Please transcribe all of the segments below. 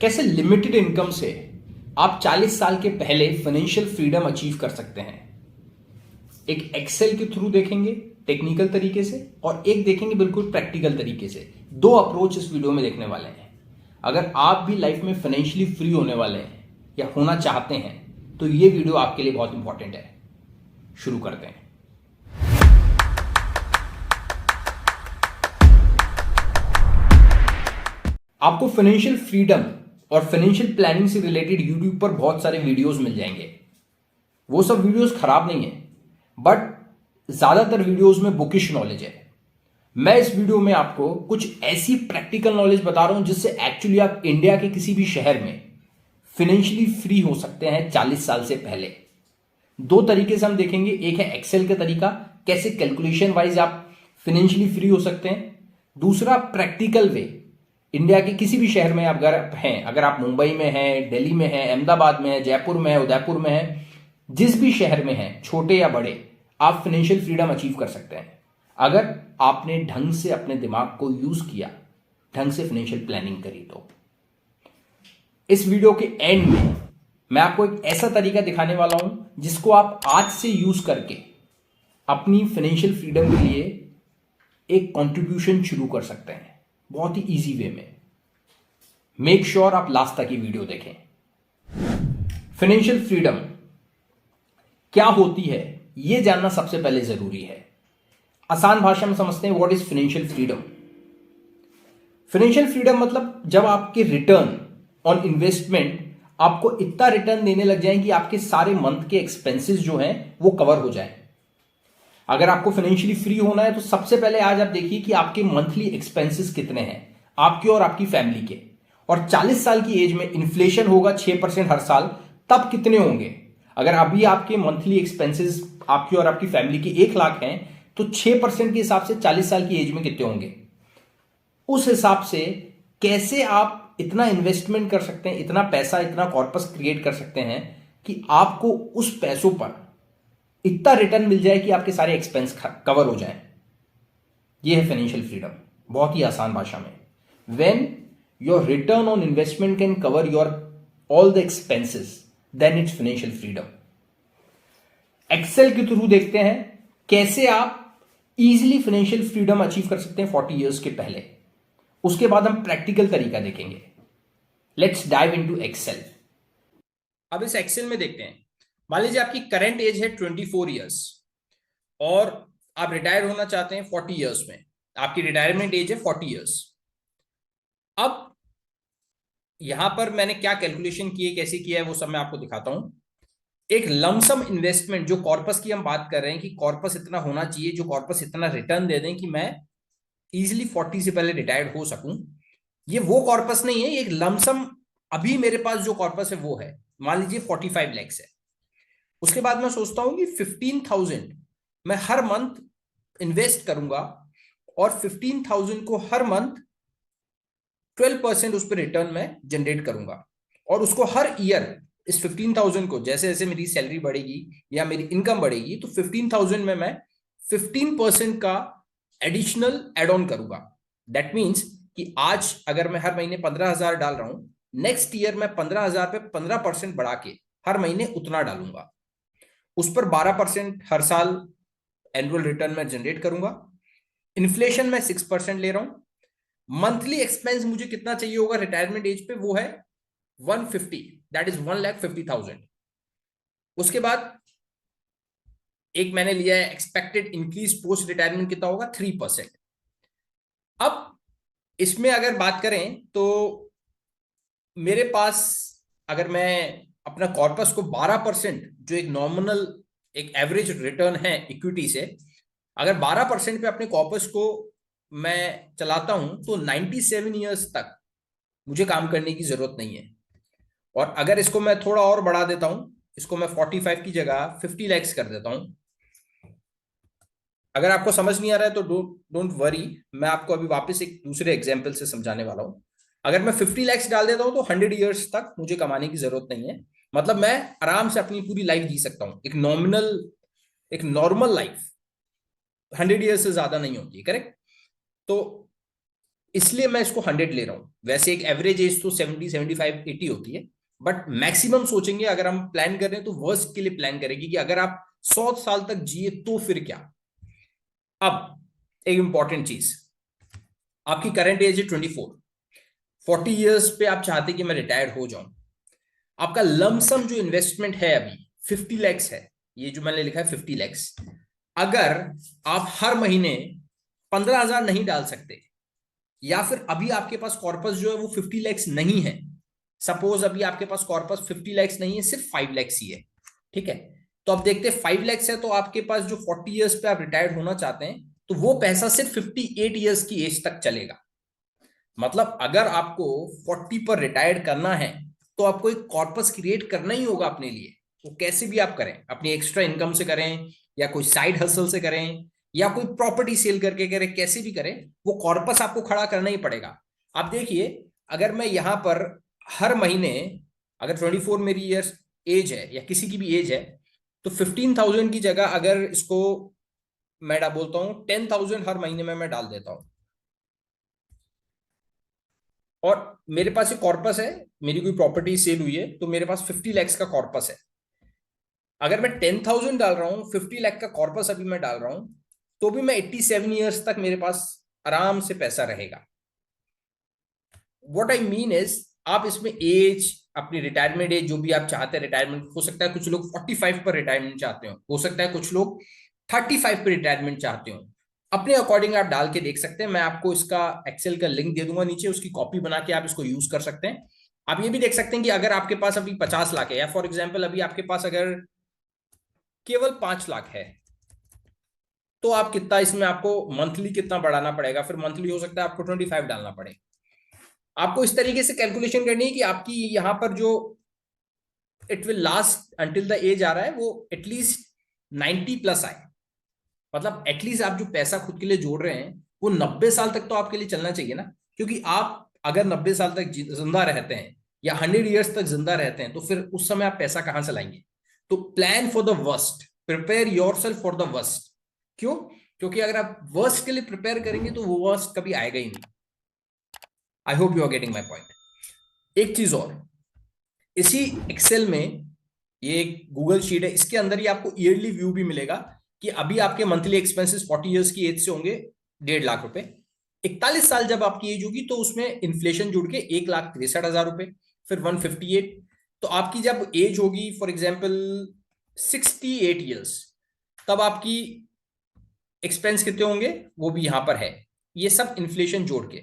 कैसे limited income से आप 40 साल के पहले फाइनेंशियल फ्रीडम अचीव कर सकते हैं। एक एक्सेल के थ्रू देखेंगे टेक्निकल तरीके से, और एक देखेंगे बिल्कुल प्रैक्टिकल तरीके से। दो अप्रोच इस वीडियो में देखने वाले हैं। अगर आप भी लाइफ में फाइनेंशियली फ्री होने वाले हैं या होना चाहते हैं तो ये वीडियो आपके लिए बहुत इंपॉर्टेंट है। शुरू करते हैं। आपको फाइनेंशियल फ्रीडम और फाइनेंशियल प्लानिंग से रिलेटेड यूट्यूब पर बहुत सारे वीडियोस मिल जाएंगे। वो सब वीडियोस खराब नहीं है, बट ज्यादातर वीडियोस में बुकिश नॉलेज है। मैं इस वीडियो में आपको कुछ ऐसी प्रैक्टिकल नॉलेज बता रहा हूं जिससे एक्चुअली आप इंडिया के किसी भी शहर में फाइनेंशियली फ्री हो सकते हैं 40 साल से पहले। दो तरीके से हम देखेंगे। एक है एक्सेल का तरीका, कैसे कैलकुलेशन वाइज आप फाइनेंशियली फ्री हो सकते हैं। दूसरा प्रैक्टिकल वे, इंडिया के किसी भी शहर में अगर आप मुंबई में हैं, दिल्ली में हैं, अहमदाबाद में हैं, जयपुर में हैं, उदयपुर में हैं, जिस भी शहर में हैं, छोटे या बड़े, आप फाइनेंशियल फ्रीडम अचीव कर सकते हैं अगर आपने ढंग से अपने दिमाग को यूज किया, ढंग से फाइनेंशियल प्लानिंग करी। तो इस वीडियो के एंड में मैं आपको एक ऐसा तरीका दिखाने वाला हूं जिसको आप आज से यूज करके अपनी फाइनेंशियल फ्रीडम के लिए एक कंट्रीब्यूशन शुरू कर सकते हैं, बहुत ही इजी वे में। मेक श्योर आप लास्ट तक ये वीडियो देखें। फाइनेंशियल फ्रीडम क्या होती है यह जानना सबसे पहले जरूरी है। आसान भाषा में समझते हैं, what is financial freedom. Financial freedom मतलब जब आपके रिटर्न ऑन इन्वेस्टमेंट आपको इतना रिटर्न देने लग जाए कि आपके सारे मंथ के एक्सपेंसेस जो हैं वो कवर हो जाए। अगर आपको फाइनेंशियली फ्री होना है तो सबसे पहले आज आप देखिए कि आपके मंथली एक्सपेंसेस कितने हैं, आपके और आपकी फैमिली के। और 40 साल की एज में इन्फ्लेशन होगा 6% हर साल, तब कितने होंगे। अगर अभी आपके मंथली एक्सपेंसेस आपकी और आपकी फैमिली के 1 लाख हैं तो 6% के हिसाब से 40 साल की एज में कितने होंगे। उस हिसाब से कैसे आप इतना इन्वेस्टमेंट कर सकते हैं, इतना पैसा, इतना कॉर्पस क्रिएट कर सकते हैं कि आपको उस पैसों पर इतना रिटर्न मिल जाए कि आपके सारे एक्सपेंस कवर हो जाए। यह है फाइनेंशियल फ्रीडम, बहुत ही आसान भाषा में। When your return on investment can cover your all the expenses, then it's financial freedom. Excel के थ्रू देखते हैं कैसे आप इजीली फाइनेंशियल फ्रीडम अचीव कर सकते हैं 40 इयर्स के पहले। उसके बाद हम प्रैक्टिकल तरीका देखेंगे। Let's dive into excel. अब इस एक्सेल में देखते हैं, मान लीजिए आपकी करंट एज है 24 इयर्स और आप रिटायर होना चाहते हैं 40 इयर्स में। आपकी रिटायरमेंट एज है 40 इयर्स। अब यहां पर मैंने क्या कैलकुलेशन की है, कैसे किया है, वो सब मैं आपको दिखाता हूं। एक लमसम इन्वेस्टमेंट, जो कॉर्पस की हम बात कर रहे हैं कि कॉर्पस इतना होना चाहिए, जो कॉर्पस इतना रिटर्न दे दें कि मैं इजिली 40 से पहले रिटायर्ड हो सकूं। ये वो कॉर्पस नहीं है, एक लमसम अभी मेरे पास जो कॉर्पस है वो है, मान लीजिए 45 लैक्स है। उसके बाद मैं सोचता हूं कि 15,000 मैं हर मंथ इन्वेस्ट करूंगा और 15,000 को हर मंथ 12% उस पर रिटर्न में जनरेट करूंगा। और उसको हर ईयर इस 15,000 को, जैसे जैसे मेरी सैलरी बढ़ेगी या मेरी इनकम बढ़ेगी, तो 15,000 में मैं 15% का एडिशनल एड ऑन करूंगा। दैट मीन्स कि आज अगर मैं हर महीने 15,000 डाल रहा हूं, नेक्स्ट ईयर मैं 15,000 पे 15% बढ़ा के हर महीने उतना डालूंगा। उस पर 12% हर साल एनुअल रिटर्न में जनरेट करूंगा। इन्फ्लेशन में 6% ले रहा हूं। मंथली एक्सपेंस मुझे कितना चाहिए होगा रिटायरमेंट एज पे, वो है 150, दैट इज 1,50,000। उसके बाद एक मैंने लिया है एक्सपेक्टेड इंक्रीज पोस्ट रिटायरमेंट, कितना होगा 3%। अब इसमें अगर बात करें तो मेरे पास, अगर मैं अपना कॉर्पस को 12%, जो एक नॉमिनल एक एवरेज रिटर्न है इक्विटी से, अगर 12% पे अपने कॉर्पस को मैं चलाता हूं तो 97 ईयर्स तक मुझे काम करने की जरूरत नहीं है। और अगर इसको मैं थोड़ा और बढ़ा देता हूं, इसको मैं 45 की जगह 50 लैक्स कर देता हूं। अगर आपको समझ नहीं आ रहा है तो डोंट वरी, मैं आपको अभी वापस एक दूसरे एग्जांपल से समझाने वाला हूं। अगर मैं 50 लैक्स डाल देता हूं तो 100 इयर्स तक मुझे कमाने की जरूरत नहीं है। मतलब मैं आराम से अपनी पूरी लाइफ जी सकता हूं, एक नॉर्मल लाइफ 100 ईयर्स से ज्यादा नहीं होती है, करेक्ट। तो इसलिए मैं इसको 100 ले रहा हूं। वैसे एक एवरेज एज तो 70, 75, 80 होती है, बट मैक्सिमम सोचेंगे अगर हम प्लान कर रहे हैं तो वर्स्ट के लिए प्लान करेंगे कि अगर आप 100 साल तक जिए तो फिर क्या। अब एक इंपॉर्टेंट चीज, आपकी करंट एज है 24, 40 ईयर्स पे आप चाहते कि मैं रिटायर्ड हो जाऊं। आपका लमसम जो इन्वेस्टमेंट है अभी 50 लैक्स है, ये जो मैंने लिखा है 50 लैक्स। अगर आप हर महीने 15,000 नहीं डाल सकते, या फिर अभी आपके पास कॉर्पस जो है वो 50 लैक्स नहीं है, सपोज अभी आपके पास कॉर्पस 50 लैक्स नहीं है, सिर्फ 5 लैक्स ही है, ठीक है। तो अब देखते हैं 5 लैक्स है तो आपके पास जो 40 ईयर्स पे आप रिटायर्ड होना चाहते हैं, तो वो पैसा सिर्फ 58 ईयर्स की एज तक चलेगा। मतलब अगर आपको 40 पर रिटायर्ड करना है तो आपको एक कॉर्पस क्रिएट करना ही होगा अपने लिए। वो कैसे भी आप करें, अपनी एक्स्ट्रा इनकम से करें, या कोई साइड हसल से करें, या कोई प्रॉपर्टी सेल करके करें, कैसे भी करें, वो कॉर्पस आपको खड़ा करना ही पड़ेगा। आप देखिए, अगर मैं यहां पर हर महीने, अगर 24 मेरी ईयर्स एज है या किसी की भी एज है, तो 15,000 की जगह अगर इसको मैं बोलता हूं 10,000 हर महीने में मैं डाल देता हूं, और मेरे पास एक कॉर्पस है, मेरी कोई प्रॉपर्टी सेल हुई है तो मेरे पास 50 लैक्स का कॉर्पस है। अगर मैं 10,000 डाल रहा हूं, 50 लाख का कॉर्पस अभी मैं डाल रहा हूं, तो भी मैं 87 ईयर्स तक मेरे पास आराम से पैसा रहेगा। व्हाट आई मीन इज, आप इसमें एज, अपनी रिटायरमेंट एज जो भी आप चाहते हैं, रिटायरमेंट हो सकता है कुछ लोग 45 पर रिटायरमेंट चाहते हो सकता है कुछ लोग 35 पर रिटायरमेंट चाहते हो, अपने अकॉर्डिंग आप डाल के देख सकते हैं। मैं आपको इसका एक्सेल का लिंक दे दूंगा नीचे, उसकी कॉपी बना के आप इसको यूज कर सकते हैं। आप ये भी देख सकते हैं कि अगर आपके पास अभी 50 लाख है, या फॉर एग्जाम्पल अभी आपके पास अगर केवल 5 लाख है, तो आप कितना इसमें आपको मंथली कितना बढ़ाना पड़ेगा, फिर मंथली हो सकता है आपको 25 डालना पड़े। आपको इस तरीके से कैलकुलेशन करनी है कि आपकी यहां पर जो it will last until the age आ रहा है वो एटलीस्ट 90 प्लस आए। मतलब एटलीस्ट आप जो पैसा खुद के लिए जोड़ रहे हैं वो 90 साल तक तो आपके लिए चलना चाहिए ना। क्योंकि आप अगर 90 साल तक जिंदा रहते हैं या 100 ईयर्स तक जिंदा रहते हैं, तो फिर उस समय आप पैसा कहां से लाएंगे। तो plan for the worst, prepare your self for the worst. क्यों? क्योंकि अगर आप वर्स्ट के लिए प्रिपेयर करेंगे तो वो वर्स्ट कभी आएगा ही नहीं। I hope you are getting my point. एक चीज और, इसी एक्सेल में, ये एक गूगल शीट है, इसके अंदर ही आपको ईयरली व्यू भी मिलेगा कि अभी आपके मंथली एक्सपेंसेस 40 ईयर्स की एज से होंगे 1.5 लाख रुपए। 41 साल जब आपकी एज होगी तो उसमें इन्फ्लेशन जुड़ के 1,63,000 रुपए, फिर 158। तो आपकी जब एज होगी फॉर एग्जाम्पल 68 ईयर्स, तब आपकी एक्सपेंस कितने होंगे वो भी यहां पर है, ये सब इन्फ्लेशन जोड़ के।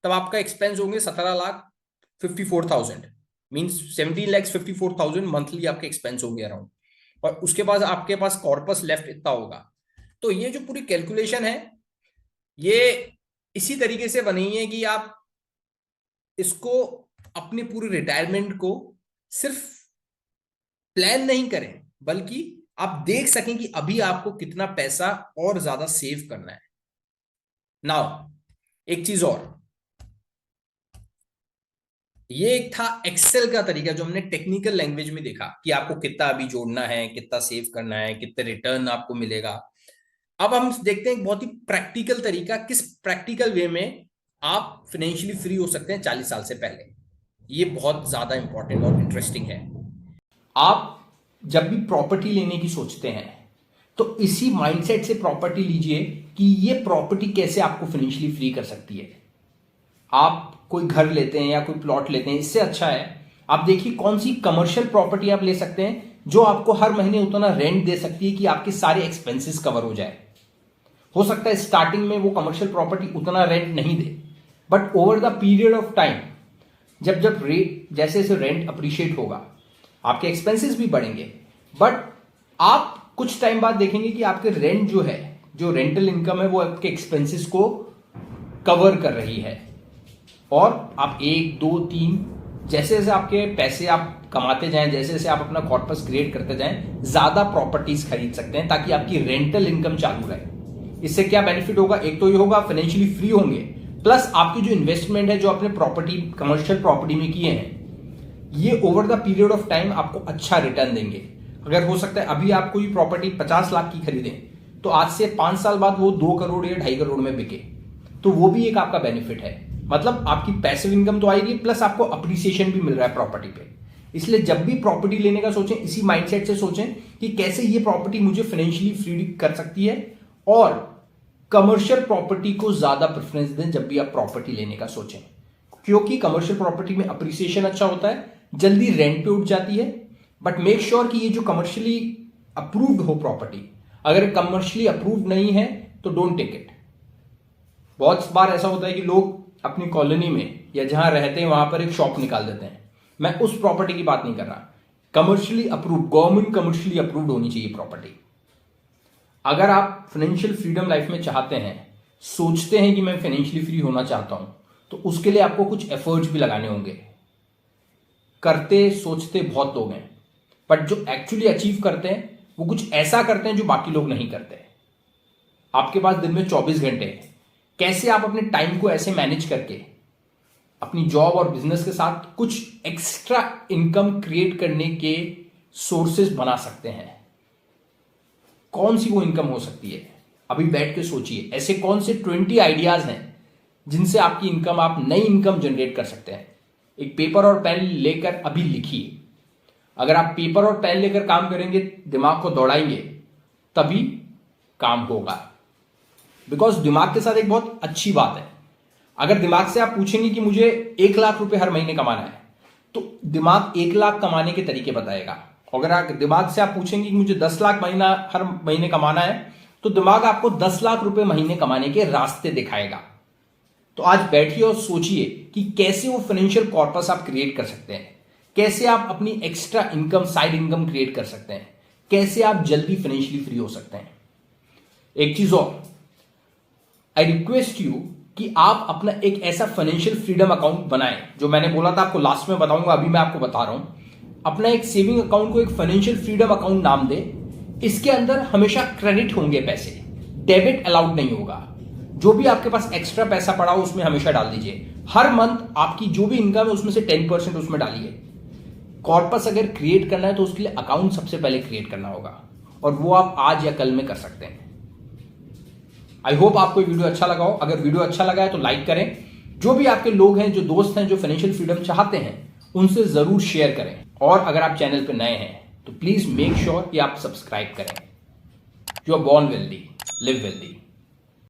तब आपका एक्सपेंस होंगे 17,54,000, मीन्स 17,54,000 मंथली आपके एक्सपेंस होंगे अराउंड। और उसके बाद आपके पास कॉर्पस लेफ्ट इतना होगा। तो ये जो पूरी कैलकुलेशन है ये इसी तरीके से बनी है कि आप इसको अपनी पूरी रिटायरमेंट को सिर्फ प्लान नहीं करें, बल्कि आप देख सकें कि अभी आपको कितना पैसा और ज्यादा सेव करना है। नाउ एक चीज और, ये एक था एक्सेल का तरीका जो हमने टेक्निकल लैंग्वेज में देखा कि आपको कितना अभी जोड़ना है, कितना सेव करना है, कितने रिटर्न आपको मिलेगा। अब हम देखते हैं एक बहुत ही प्रैक्टिकल तरीका, किस प्रैक्टिकल वे में आप फाइनेंशियली फ्री हो सकते हैं 40 साल से पहले। ये बहुत ज्यादा इंपॉर्टेंट और इंटरेस्टिंग है। आप जब भी प्रॉपर्टी लेने की सोचते हैं तो इसी माइंडसेट से प्रॉपर्टी लीजिए कि ये प्रॉपर्टी कैसे आपको फाइनेंशियली फ्री कर सकती है। आप कोई घर लेते हैं या कोई प्लॉट लेते हैं, इससे अच्छा है आप देखिए कौन सी कमर्शियल प्रॉपर्टी आप ले सकते हैं जो आपको हर महीने उतना रेंट दे सकती है कि आपके सारे एक्सपेंसेस कवर हो जाए। हो सकता है स्टार्टिंग में वो कमर्शियल प्रॉपर्टी उतना रेंट नहीं दे, but over the period of time जब जब रेट जैसे जैसे रेंट अप्रिशिएट होगा आपके एक्सपेंसेस भी बढ़ेंगे, बट आप कुछ टाइम बाद देखेंगे कि आपके रेंट जो है, जो रेंटल इनकम है, वो आपके एक्सपेंसेस को कवर कर रही है। और आप 1, 2, 3 जैसे जैसे आपके पैसे आप कमाते जाएं, जैसे जैसे आप अपना कॉर्पस क्रिएट करते जाएं, ज्यादा प्रॉपर्टीज खरीद सकते हैं ताकि आपकी रेंटल इनकम चालू रहे। इससे क्या बेनिफिट होगा? एक तो ये होगा फाइनेंशियली फ्री होंगे, प्लस आपकी जो इन्वेस्टमेंट है जो आपने प्रॉपर्टी, कमर्शियल प्रॉपर्टी में किए हैं, ये over the period of time आपको अच्छा रिटर्न देंगे। अगर हो सकता है अभी आप कोई प्रॉपर्टी 50 लाख की खरीदें तो आज से 5 साल बाद वो 2 करोड़ या 2.5 करोड़ में बिके, तो वो भी एक आपका बेनिफिट है। मतलब आपकी पैसिव इनकम तो आएगी प्लस आपको अप्रिसिएशन भी मिल रहा है प्रॉपर्टी पे। इसलिए जब भी प्रॉपर्टी लेने का सोचें इसी माइंडसेट से सोचें कि कैसे ये प्रॉपर्टी मुझे फाइनेंशियली फ्री कर सकती है, और कमर्शियल प्रॉपर्टी को ज्यादा प्रेफरेंस दें जब भी आप प्रॉपर्टी लेने का सोचें, क्योंकि कमर्शियल प्रॉपर्टी में अप्रिसिएशन अच्छा होता है, जल्दी रेंट पे उठ जाती है। बट मेक श्योर कि ये जो कमर्शियली अप्रूव्ड हो प्रॉपर्टी, अगर कमर्शियली अप्रूव्ड नहीं है तो डोंट टेक इट। बहुत बार ऐसा होता है कि लोग अपनी कॉलोनी में या जहां रहते हैं वहां पर एक शॉप निकाल देते हैं। मैं उस प्रॉपर्टी की बात नहीं कर रहा, commercially approved, government commercially approved होनी चाहिए प्रॉपर्टी। अगर आप फाइनेंशियल फ्रीडम लाइफ में चाहते हैं, सोचते हैं कि मैं फाइनेंशियली फ्री होना चाहता हूं, तो उसके लिए आपको कुछ एफर्ट्स भी लगाने होंगे। करते सोचते बहुत लोग हैं, बट जो एक्चुअली अचीव करते हैं वो कुछ ऐसा करते हैं जो बाकी लोग नहीं करते। आपके पास दिन में 24 घंटे हैं, कैसे आप अपने टाइम को ऐसे मैनेज करके अपनी जॉब और बिजनेस के साथ कुछ एक्स्ट्रा इनकम क्रिएट करने के सोर्सेज बना सकते हैं। कौन सी वो इनकम हो सकती है, अभी बैठ के सोचिए। ऐसे कौन से 20 आइडियाज हैं जिनसे आपकी इनकम, आप नई इनकम जनरेट कर सकते हैं। एक पेपर और पेन लेकर अभी लिखिए। अगर आप पेपर और पेन लेकर काम करेंगे, दिमाग को दौड़ाएंगे, तभी काम होगा। बिकॉज दिमाग के साथ एक बहुत अच्छी बात है, अगर दिमाग से आप पूछेंगे कि मुझे 1 लाख रुपए हर महीने कमाना है, तो दिमाग 1 लाख कमाने के तरीके बताएगा। अगर आप दिमाग से आप पूछेंगे कि मुझे 10 लाख हर महीने कमाना है, तो दिमाग आपको 10 लाख रुपए महीने कमाने के रास्ते दिखाएगा। तो आज बैठिए और सोचिए कि कैसे वो फाइनेंशियल कॉर्पस आप क्रिएट कर सकते हैं, कैसे आप अपनी extra income, side income create कर सकते हैं, कैसे आप जल्दी फाइनेंशियली फ्री हो सकते हैं। एक चीज और, आई रिक्वेस्ट यू कि आप अपना एक ऐसा फाइनेंशियल फ्रीडम अकाउंट बनाएं, जो मैंने बोला था आपको लास्ट में बताऊंगा, अभी मैं आपको बता रहा हूं। अपना एक सेविंग अकाउंट को एक फाइनेंशियल फ्रीडम अकाउंट नाम दें। इसके अंदर हमेशा क्रेडिट होंगे पैसे, डेबिट अलाउड नहीं होगा। जो भी आपके पास एक्स्ट्रा पैसा पड़ा हो उसमें हमेशा डाल दीजिए। हर मंथ आपकी जो भी इनकम है उसमें से 10% उसमें डालिए। कॉर्पस अगर क्रिएट करना है तो उसके लिए अकाउंट सबसे पहले क्रिएट करना होगा, और वो आप आज या कल में कर सकते हैं। आई होप आपको ये वीडियो अच्छा लगा हो। अगर वीडियो अच्छा लगा है तो लाइक करें। जो भी आपके लोग हैं, जो दोस्त हैं, जो फाइनेंशियल फ्रीडम चाहते हैं, उनसे जरूर शेयर करें। और अगर आप चैनल पर नए हैं तो प्लीज मेक श्योर कि आप सब्सक्राइब करें। You are born wealthy, live wealthy.